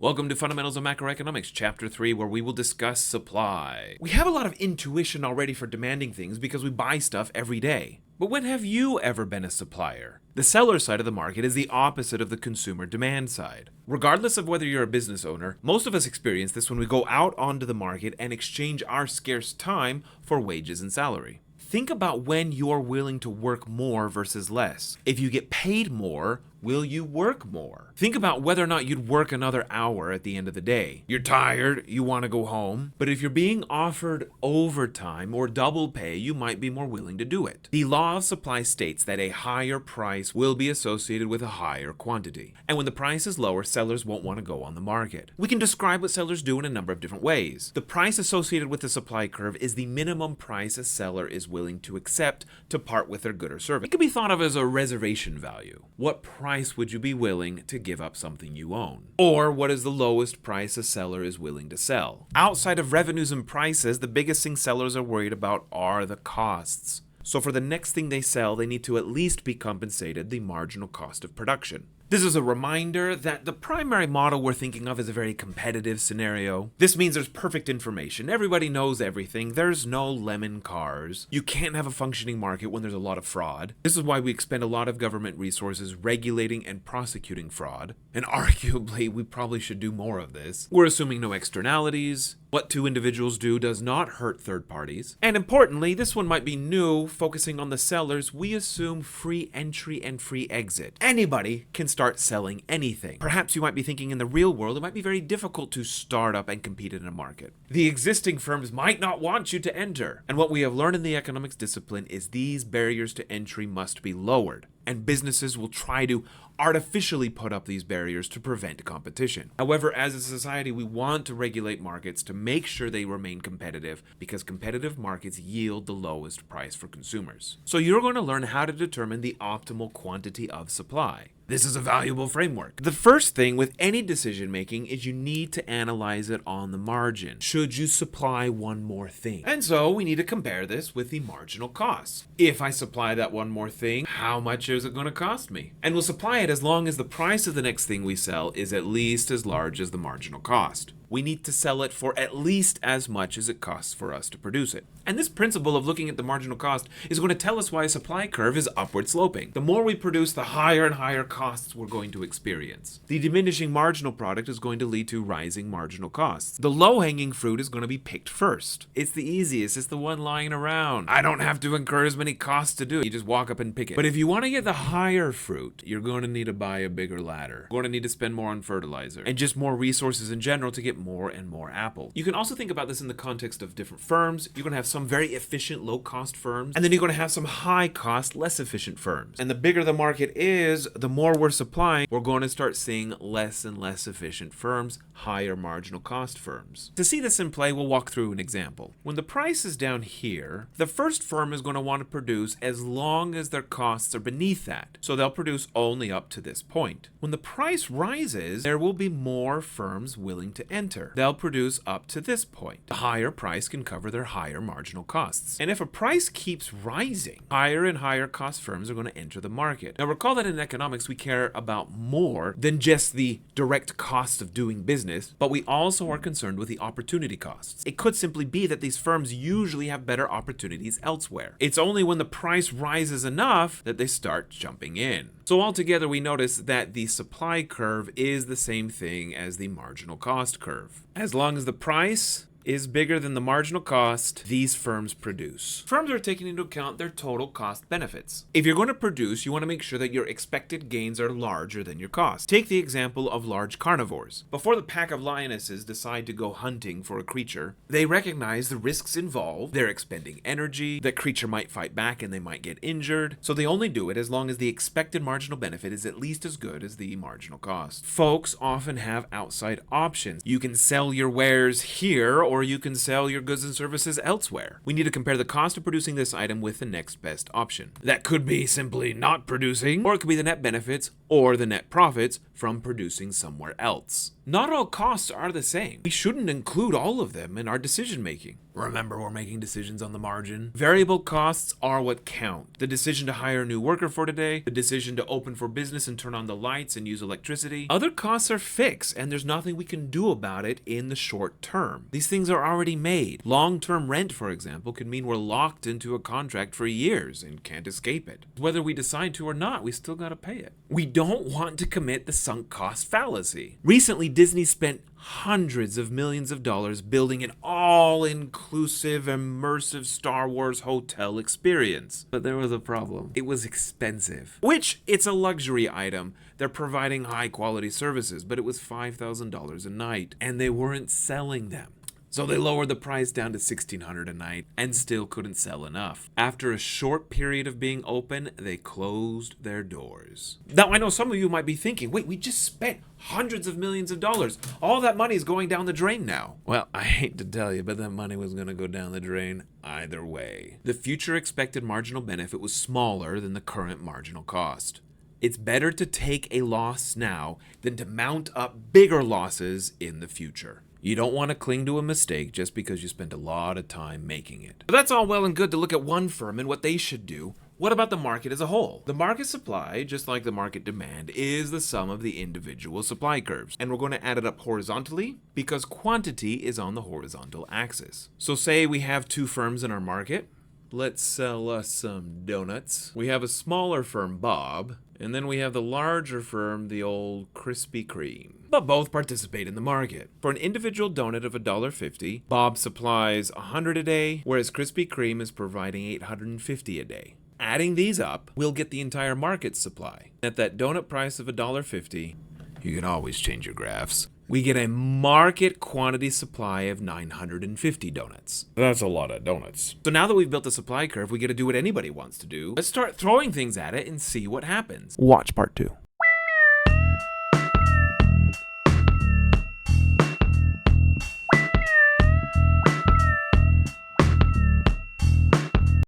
Welcome to Fundamentals of Macroeconomics, Chapter 3, where we will discuss supply. We have a lot of intuition already for demanding things because we buy stuff every day. But when have you ever been a supplier? The seller side of the market is the opposite of the consumer demand side. Regardless of whether you're a business owner, most of us experience this when we go out onto the market and exchange our scarce time for wages and salary. Think about when you're willing to work more versus less. If you get paid more, will you work more? Think about whether or not you'd work another hour at the end of the day. You're tired, you want to go home, but if you're being offered overtime or double pay, you might be more willing to do it. The law of supply states that a higher price will be associated with a higher quantity. And when the price is lower, sellers won't want to go on the market. We can describe what sellers do in a number of different ways. The price associated with the supply curve is the minimum price a seller is willing to accept to part with their good or service. It can be thought of as a reservation value. What price would you be willing to give up something you own? Or what is the lowest price a seller is willing to sell? Outside of revenues and prices, the biggest thing sellers are worried about are the costs. So for the next thing they sell, they need to at least be compensated the marginal cost of production. This is a reminder that the primary model we're thinking of is a very competitive scenario. This means there's perfect information. Everybody knows everything. There's no lemon cars. You can't have a functioning market when there's a lot of fraud. This is why we expend a lot of government resources regulating and prosecuting fraud. And arguably, we probably should do more of this. We're assuming no externalities. What two individuals do does not hurt third parties. And importantly, this one might be new, focusing on the sellers, we assume free entry and free exit. Anybody can start selling anything. Perhaps you might be thinking in the real world, it might be very difficult to start up and compete in a market. The existing firms might not want you to enter. And what we have learned in the economics discipline is these barriers to entry must be lowered. And businesses will try to artificially put up these barriers to prevent competition. However, as a society, we want to regulate markets to make sure they remain competitive because competitive markets yield the lowest price for consumers. So you're going to learn how to determine the optimal quantity of supply. This is a valuable framework. The first thing with any decision making is you need to analyze it on the margin. Should you supply one more thing? And so we need to compare this with the marginal costs. If I supply that one more thing, how much is it going to cost me? And we'll supply it as long as the price of the next thing we sell is at least as large as the marginal cost. We need to sell it for at least as much as it costs for us to produce it. And this principle of looking at the marginal cost is going to tell us why a supply curve is upward sloping. The more we produce, the higher and higher costs we're going to experience. The diminishing marginal product is going to lead to rising marginal costs. The low-hanging fruit is going to be picked first. It's the easiest. It's the one lying around. I don't have to incur as many costs to do it. You just walk up and pick it. But if you want to get the higher fruit, you're going to need to buy a bigger ladder. You're going to need to spend more on fertilizer and just more resources in general to get more and more apple. You can also think about this in the context of different firms. You're going to have some very efficient, low-cost firms, and then you're going to have some high-cost, less efficient firms. And the bigger the market is, the more we're supplying, we're going to start seeing less and less efficient firms, higher marginal cost firms. To see this in play, we'll walk through an example. When the price is down here, the first firm is going to want to produce as long as their costs are beneath that. So they'll produce only up to this point. When the price rises, there will be more firms willing to enter. They'll produce up to this point. The higher price can cover their higher marginal costs. And if a price keeps rising, higher and higher cost firms are going to enter the market. Now recall that in economics, we care about more than just the direct cost of doing business, but we also are concerned with the opportunity costs. It could simply be that these firms usually have better opportunities elsewhere. It's only when the price rises enough that they start jumping in. So altogether, we notice that the supply curve is the same thing as the marginal cost curve. As long as the price is bigger than the marginal cost, these firms produce. Firms are taking into account their total cost benefits. If you're going to produce, you want to make sure that your expected gains are larger than your cost. Take the example of large carnivores. Before the pack of lionesses decide to go hunting for a creature, they recognize the risks involved. They're expending energy. That creature might fight back and they might get injured. So they only do it as long as the expected marginal benefit is at least as good as the marginal cost. Folks often have outside options. You can sell your wares here, or you can sell your goods and services elsewhere. We need to compare the cost of producing this item with the next best option. That could be simply not producing, or it could be the net benefits or the net profits from producing somewhere else. Not all costs are the same. We shouldn't include all of them in our decision making. Remember, we're making decisions on the margin. Variable costs are what count. The decision to hire a new worker for today, the decision to open for business and turn on the lights and use electricity. Other costs are fixed, and there's nothing we can do about it in the short term. These things are already made. Long-term rent, for example, could mean we're locked into a contract for years and can't escape it. Whether we decide to or not, we still gotta pay it. We don't want to commit the sunk cost fallacy. Recently, Disney spent hundreds of millions of dollars building an all-inclusive, immersive Star Wars hotel experience. But there was a problem. It was expensive. Which, it's a luxury item. They're providing high-quality services, but it was $5,000 a night, and they weren't selling them. So they lowered the price down to $1,600 a night and still couldn't sell enough. After a short period of being open, they closed their doors. Now, I know some of you might be thinking, wait, we just spent hundreds of millions of dollars. All that money is going down the drain now. Well, I hate to tell you, but that money was going to go down the drain either way. The future expected marginal benefit was smaller than the current marginal cost. It's better to take a loss now than to mount up bigger losses in the future. You don't want to cling to a mistake just because you spent a lot of time making it. But that's all well and good to look at one firm and what they should do. What about the market as a whole? The market supply, just like the market demand, is the sum of the individual supply curves. And we're going to add it up horizontally because quantity is on the horizontal axis. So say we have two firms in our market. Let's sell us some donuts. We have a smaller firm, Bob, and then we have the larger firm, the old Krispy Kreme. But both participate in the market. For an individual donut of $1.50, Bob supplies 100 a day, whereas Krispy Kreme is providing 850 a day. Adding these up, we'll get the entire market supply. At that donut price of $1.50, you can always change your graphs. We get a market quantity supply of 950 donuts. That's a lot of donuts. So now that we've built the supply curve, we get to do what anybody wants to do. Let's start throwing things at it and see what happens. Watch part 2.